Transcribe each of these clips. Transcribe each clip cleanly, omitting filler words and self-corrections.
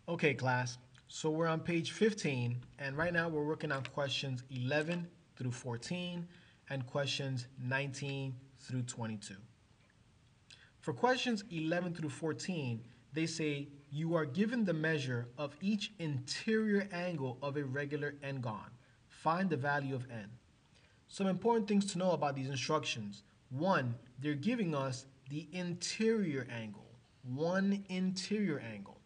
Okay, class. So we're on page 15, and right now we're working on questions 11 through 14 and questions 19 through 22. For questions 11 through 14, they say you are given the measure of each interior angle of a regular n-gon. Find the value of n. Some important things to know about these instructions. One, they're giving us the interior angle, one interior angle.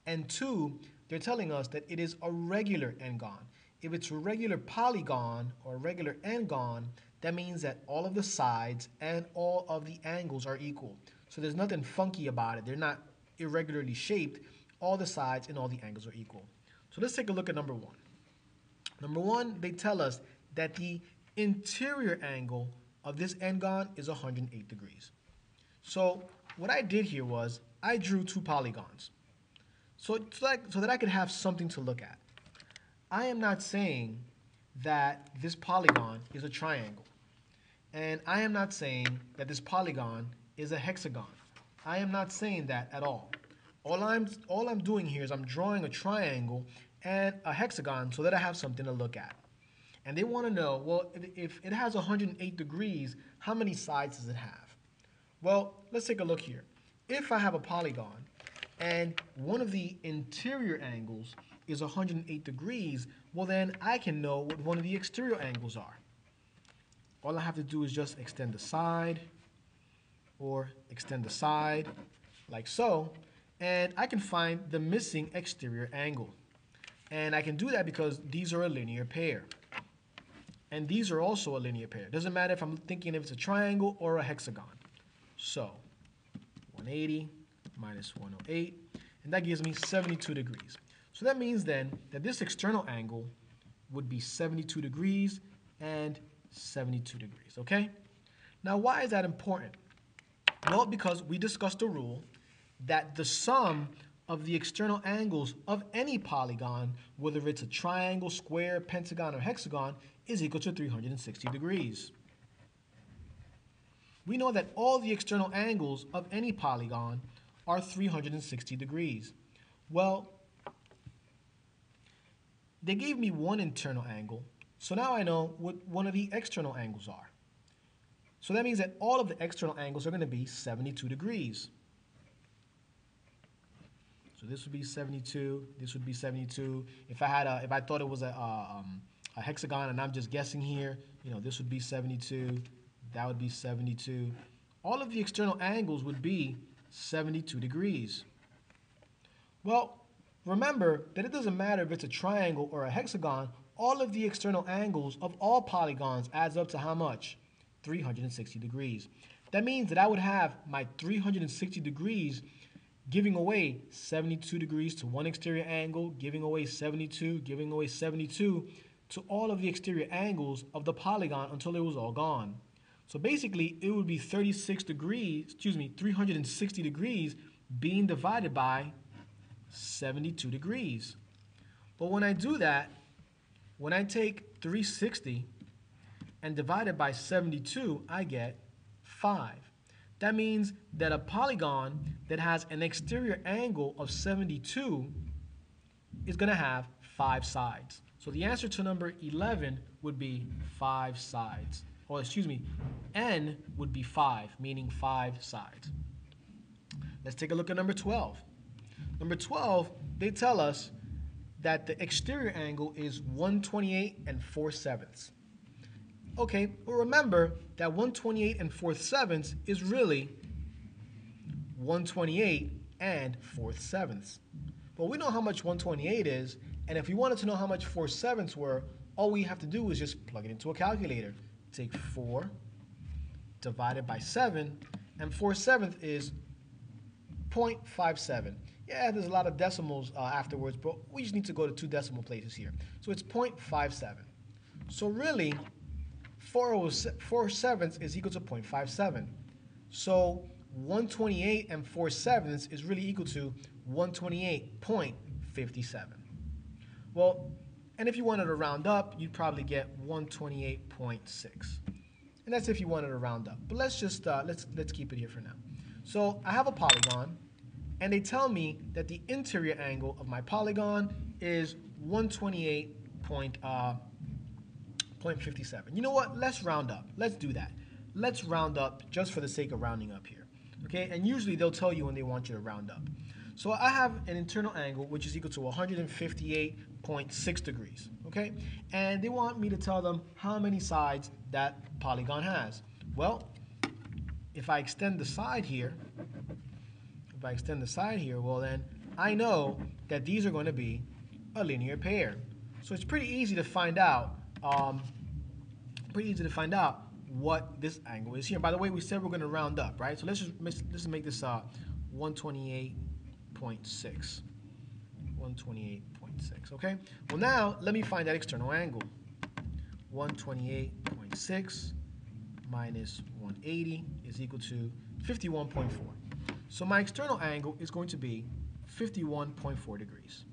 And two, they're telling us that it is a regular n-gon. If it's a regular polygon or a regular n-gon, that means that all of the sides and all of the angles are equal. So there's nothing funky about it. They're not irregularly shaped. All the sides and all the angles are equal. So let's take a look at number one. Number one, they tell us that the interior angle of this n-gon is 108 degrees. So what I did here was I drew two polygons. So that I could have something to look at. I am not saying that this polygon is a triangle. And I am not saying that this polygon is a hexagon. I am not saying that at all. All I'm doing here is I'm drawing a triangle and a hexagon so that I have something to look at. And they want to know, well, if it has 108 degrees, how many sides does it have? Well, let's take a look here. If I have a polygon and one of the interior angles is 108 degrees, well then I can know what one of the exterior angles are. All I have to do is just extend the side or extend the side like so, and I can find the missing exterior angle. And I can do that because these are a linear pair. And these are also a linear pair. Doesn't matter if I'm thinking if it's a triangle or a hexagon. So 180 minus 108, and that gives me 72 degrees. So that means then that this external angle would be 72 degrees and 72 degrees, okay? Now why is that important? Well, because we discussed a rule that the sum of the external angles of any polygon, whether it's a triangle, square, pentagon, or hexagon, is equal to 360 degrees. We know that all the external angles of any polygon are 360 degrees. Well, they gave me one internal angle, so now I know what one of the external angles are. So that means that all of the external angles are going to be 72 degrees. So this would be 72, this would be 72. If I thought it was a hexagon and I'm just guessing here, this would be 72, that would be 72. All of the external angles would be 72 degrees. Well, remember that it doesn't matter if it's a triangle or a hexagon, all of the external angles of all polygons adds up to how much? 360 degrees. That means that I would have my 360 degrees giving away 72 degrees to one exterior angle, giving away 72, giving away 72 to all of the exterior angles of the polygon until it was all gone. So basically, it would be 360 degrees being divided by 72 degrees. But when I do that, when I take 360 and divide it by 72, I get 5. That means that a polygon that has an exterior angle of 72 is going to have 5 sides. So the answer to number 11 would be 5 sides. Or excuse me, n would be 5, meaning 5 sides. Let's take a look at number 12. Number 12, they tell us that the exterior angle is 128 and 4/7. Okay, well remember that 128 and 4/7 is really 128 and 4/7. But we know how much 128 is, and if we wanted to know how much 4/7 were, all we have to do is just plug it into a calculator. Take 4 divided by 7, and 4/7 is 0.57. Yeah, there's a lot of decimals afterwards, but we just need to go to 2 decimal places here. So it's 0.57. So really, 4/7 is equal to 0.57. So 128 and 4/7 is really equal to 128.57. Well, and if you wanted to round up, you'd probably get 128.6. And that's if you wanted to round up. But let's just let's keep it here for now. So I have a polygon, and they tell me that the interior angle of my polygon is 128.57. You know what? Let's round up. Let's do that. Let's round up just for the sake of rounding up here. Okay, and usually they'll tell you when they want you to round up. So I have an internal angle which is equal to 158.6 degrees, okay? And they want me to tell them how many sides that polygon has. Well, if I extend the side here, well then I know that these are going to be a linear pair. So it's pretty easy to find out what this angle is here. By the way, we said we're going to round up, right? So let's just make this 128.6. 128.6, okay? Well, now let me find that external angle. 128.6 minus 180 is equal to 51.4. So my external angle is going to be 51.4 degrees.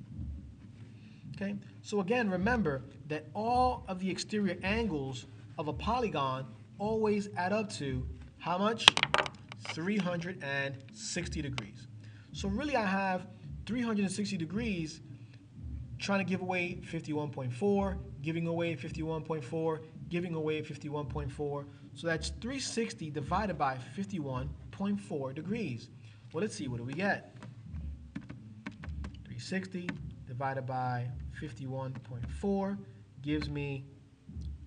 Okay? So again, remember that all of the exterior angles of a polygon always add up to how much? 360 degrees. So really I have 360 degrees trying to give away 51.4, giving away 51.4, giving away 51.4. So that's 360 divided by 51.4 degrees. Well, let's see, what do we get? 360 divided by 51.4 gives me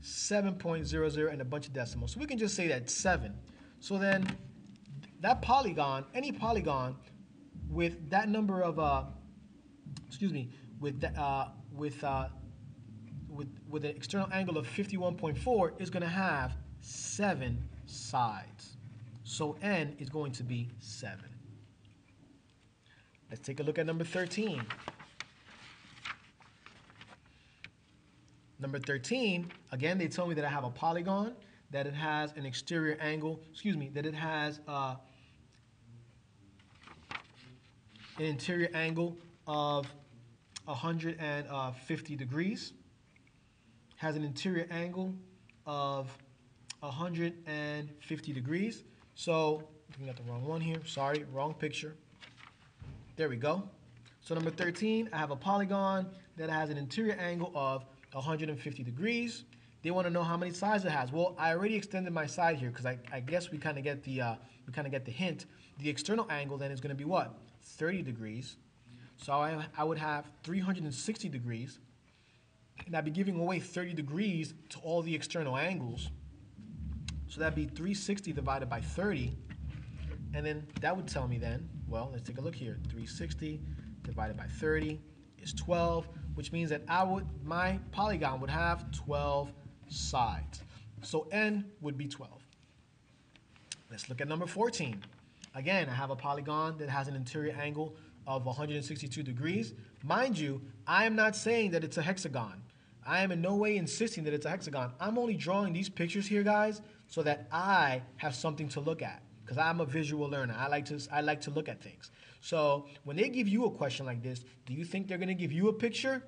7.00 and a bunch of decimals. So we can just say that's 7. So then that polygon, any polygon with that number of, with an external angle of 51.4 is going to have 7 sides. So n is going to be 7. Let's take a look at number 13. Number 13, again, they tell me that I have a polygon, that it has an exterior angle, that it has an interior angle of 150 degrees, has an interior angle of 150 degrees. So, I got the wrong one here, sorry, wrong picture. There we go. So number 13, I have a polygon that has an interior angle of 150 degrees. They want to know how many sides it has. Well, I already extended my side here because I guess we kind of get the hint. The external angle then is going to be what? 30 degrees. So I would have 360 degrees, and I'd be giving away 30 degrees to all the external angles. So that'd be 360 divided by 30, and then that would tell me then, well, let's take a look here. 360 divided by 30 is 12, which means that my polygon would have 12 sides. So n would be 12. Let's look at number 14. Again, I have a polygon that has an interior angle of 162 degrees. Mind you, I am not saying that it's a hexagon. I am in no way insisting that it's a hexagon. I'm only drawing these pictures here, guys, so that I have something to look at, because I'm a visual learner. I like to look at things. So when they give you a question like this, do you think they're going to give you a picture?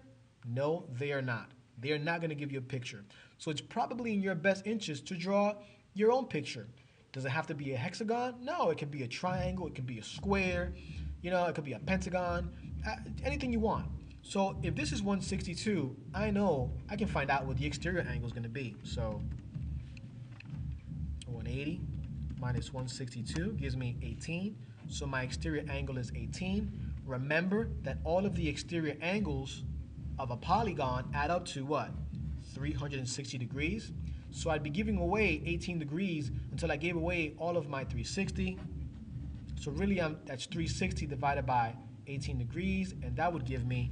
No, they are not. They are not going to give you a picture. So it's probably in your best interest to draw your own picture. Does it have to be a hexagon? No, it could be a triangle. It could be a square. You know, it could be a pentagon. Anything you want. So if this is 162, I know I can find out what the exterior angle is going to be. So 180 minus 162 gives me 18. So my exterior angle is 18. Remember that all of the exterior angles of a polygon add up to what? 360 degrees. So I'd be giving away 18 degrees until I gave away all of my 360. So really that's 360 divided by 18 degrees, and that would give me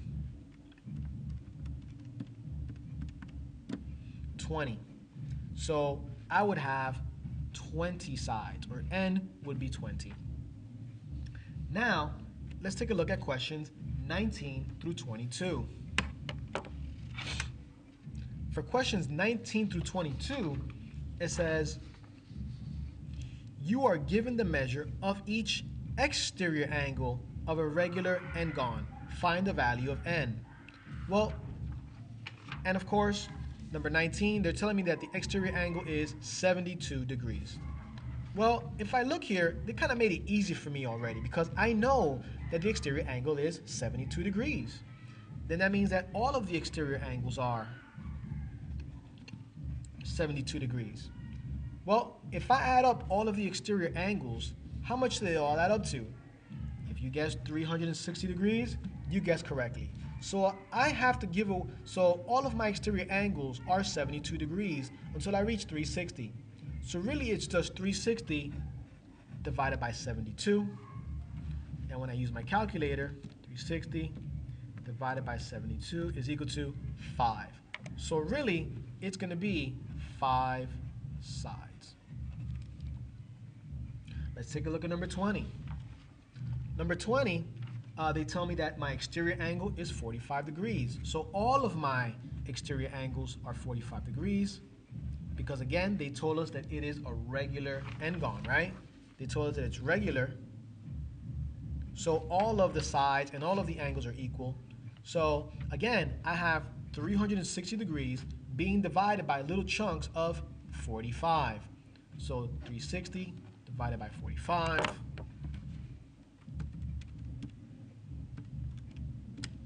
20. So I would have 20 sides, or n would be 20. Now, let's take a look at questions 19 through 22. For questions 19 through 22, it says, you are given the measure of each exterior angle of a regular n-gon. Find the value of n. Well, and of course, number 19, they're telling me that the exterior angle is 72 degrees. Well, if I look here, they kind of made it easy for me already, because I know that the exterior angle is 72 degrees. Then that means that all of the exterior angles are 72 degrees. Well, if I add up all of the exterior angles, how much do they all add up to? If you guessed 360 degrees, you guessed correctly. So I have to give so all of my exterior angles are 72 degrees until I reach 360. So really it's just 360 divided by 72. And when I use my calculator, 360 divided by 72 is equal to 5. So really it's going to be 5 sides. Let's take a look at number 20. Number 20, they tell me that my exterior angle is 45 degrees. So all of my exterior angles are 45 degrees because, again, they told us that it is a regular n-gon, right? They told us that it's regular. So all of the sides and all of the angles are equal. So, again, I have 360 degrees being divided by little chunks of 45. So 360 divided by 45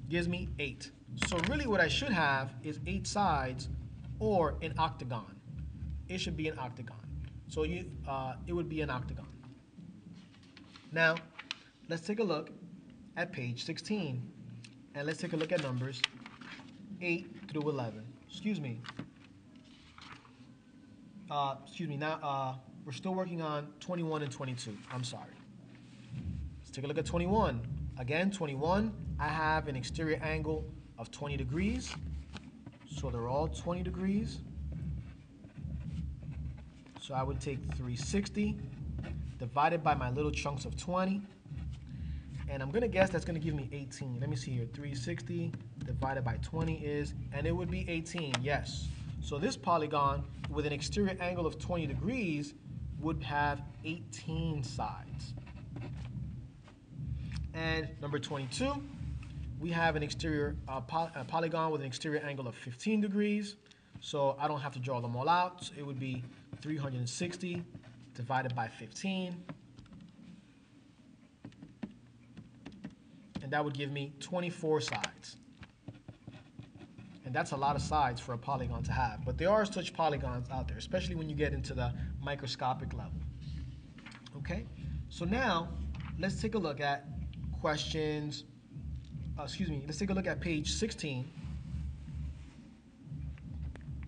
gives me 8. So really what I should have is 8 sides or an octagon. It should be an octagon. So it would be an octagon. Now, let's take a look at page 16. And let's take a look at numbers 8 through 11. Excuse me. Now we're still working on 21 and 22. I'm sorry. Let's take a look at 21. Again, 21, I have an exterior angle of 20 degrees. So they're all 20 degrees. So I would take 360 divided by my little chunks of 20. And I'm going to guess that's going to give me 18. Let me see here. 360 divided by 20 is, and it would be 18, yes. So this polygon with an exterior angle of 20 degrees would have 18 sides. And number 22, we have an exterior polygon with an exterior angle of 15 degrees. So I don't have to draw them all out. So it would be 360 divided by 15. And that would give me 24 sides. And that's a lot of sides for a polygon to have. But there are such polygons out there, especially when you get into the microscopic level. Okay? So now, let's take a look at questions, let's take a look at page 16.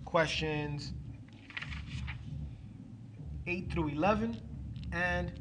Questions 8 through 11 and